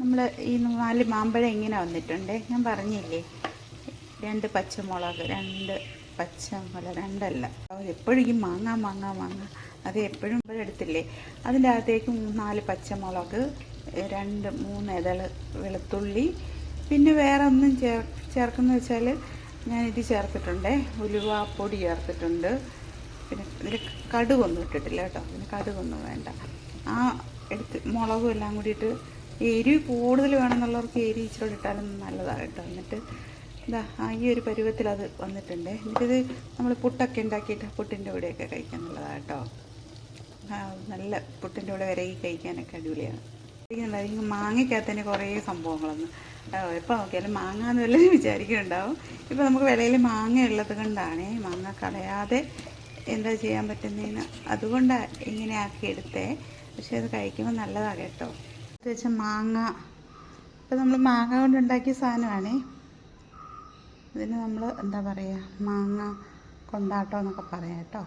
നമ്മൾ ഈ 4 മാമ്പഴം ഇങ്ങനെ വന്നിട്ടുണ്ട്. ഞാൻ പറഞ്ഞില്ലേ 2 പച്ചമുളക്, 2 പച്ചമുളക്, 2 അല്ല, എപ്പോഴും ഈ മാങ്ങ അത് എപ്പോഴും എടുത്തില്ലേ. അതിൻ്റെ അകത്തേക്ക് 4 പച്ചമുളക്, 2-3 ഇതൾ വെളുത്തുള്ളി, പിന്നെ വേറെ ഒന്നും ചേർക്കുന്ന വെച്ചാൽ ഞാനിത് ചേർത്തിട്ടുണ്ട്. ഉലുവാപ്പൊടി ചേർത്തിട്ടുണ്ട്. പിന്നെ ഇതിൽ കടുകൊന്നും ഇട്ടിട്ടില്ല കേട്ടോ. പിന്നെ കടുകൊന്നും വേണ്ട. മുളകും എല്ലാം കൂടിയിട്ട് എരിവ് കൂടുതൽ വേണമെന്നുള്ളവർക്ക് എരി ഇച്ചിരി ഇട്ടാലും നല്ലതാണ് കേട്ടോ. എന്നിട്ട് ഇതാ ഈ ഒരു പരുവത്തിൽ അത് വന്നിട്ടുണ്ട്. എന്നിട്ടിത് നമ്മൾ പുട്ടൊക്കെ ഉണ്ടാക്കിയിട്ട് പുട്ടിൻ്റെ കൂടെയൊക്കെ കഴിക്കാൻ നല്ലതാണ് കേട്ടോ. നല്ല പുട്ടിൻ്റെ കൂടെ വിരകി കഴിക്കാനൊക്കെ അടിപൊളിയാണ്. ഈ മാങ്ങയ്ക്കകത്ത് തന്നെ കുറേ സംഭവങ്ങളൊന്നും എപ്പോൾ നോക്കിയാലും മാങ്ങ എന്ന് വല്ലതും വിചാരിക്കുന്നുണ്ടാവും. ഇപ്പോൾ നമുക്ക് വിലയിൽ മാങ്ങ ഉള്ളത് കൊണ്ടാണ് മാങ്ങ കളയാതെ എന്താ ചെയ്യാൻ പറ്റുന്നതിന്, അതുകൊണ്ടാണ് ഇങ്ങനെ ആക്കിയെടുത്തേ. പക്ഷെ അത് കഴിക്കുമ്പോൾ നല്ലതാണ് കേട്ടോ. ഇത് വെച്ചാൽ മാങ്ങ, ഇപ്പോൾ നമ്മൾ മാങ്ങ കൊണ്ടുണ്ടാക്കിയ സാധനമാണേ. ഇതിന് നമ്മൾ എന്താ പറയുക, മാങ്ങ കൊണ്ടാട്ടം എന്നൊക്കെ പറയാം കേട്ടോ.